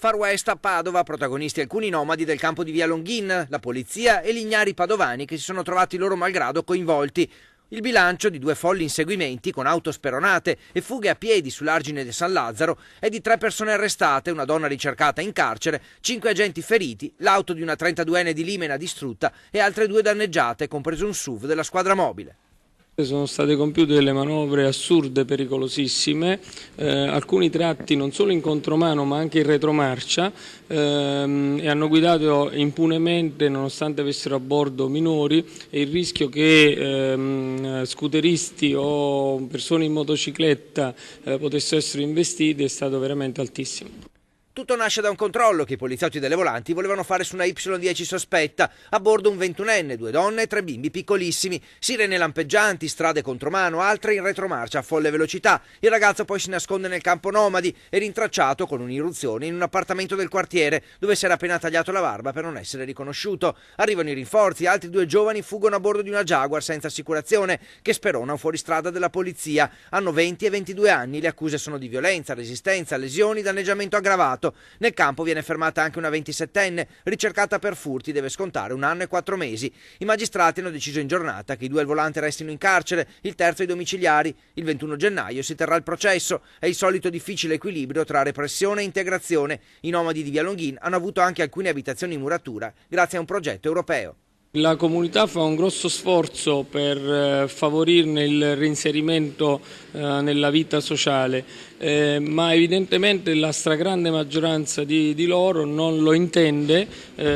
Far West a Padova, protagonisti alcuni nomadi del campo di Via Longhin, la polizia e gli ignari padovani che si sono trovati loro malgrado coinvolti. Il bilancio di 2 folli inseguimenti con auto speronate e fughe a piedi sull'argine di San Lazzaro è di 3 persone arrestate, una donna ricercata in carcere, 5 agenti feriti, l'auto di una 32enne di Limena distrutta e altre 2 danneggiate, compreso un SUV della squadra mobile. Sono state compiute delle manovre assurde, pericolosissime, alcuni tratti non solo in contromano ma anche in retromarcia e hanno guidato impunemente nonostante avessero a bordo minori, e il rischio che scooteristi o persone in motocicletta potessero essere investiti è stato veramente altissimo. Tutto nasce da un controllo che i poliziotti delle volanti volevano fare su una Y10 sospetta, a bordo un 21enne, 2 donne e 3 bimbi piccolissimi, sirene lampeggianti, strade contromano, altre in retromarcia a folle velocità. Il ragazzo poi si nasconde nel campo nomadi e rintracciato con un'irruzione in un appartamento del quartiere dove si era appena tagliato la barba per non essere riconosciuto. Arrivano i rinforzi, altri 2 giovani fuggono a bordo di una Jaguar senza assicurazione che sperona un fuoristrada della polizia. Hanno 20 e 22 anni, le accuse sono di violenza, resistenza, lesioni, danneggiamento aggravato. Nel campo viene fermata anche una 27enne, ricercata per furti, deve scontare 1 anno e 4 mesi. I magistrati hanno deciso in giornata che i 2 al volante restino in carcere, il terzo ai domiciliari. Il 21 gennaio si terrà il processo. È il solito difficile equilibrio tra repressione e integrazione. I nomadi di Via Longhin hanno avuto anche alcune abitazioni in muratura grazie a un progetto europeo. La comunità fa un grosso sforzo per favorirne il reinserimento nella vita sociale, ma evidentemente la stragrande maggioranza di loro non lo intende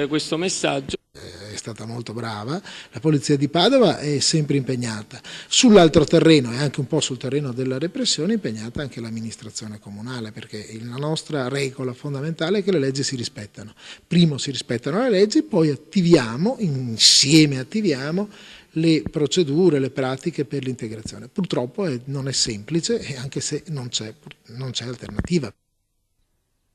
questo messaggio. È stata molto brava, la polizia di Padova è sempre impegnata. Sull'altro terreno e anche un po' sul terreno della repressione è impegnata anche l'amministrazione comunale, perché la nostra regola fondamentale è che le leggi si rispettano. Primo si rispettano le leggi, poi insieme attiviamo le procedure, le pratiche per l'integrazione. Purtroppo non è semplice, anche se non c'è alternativa.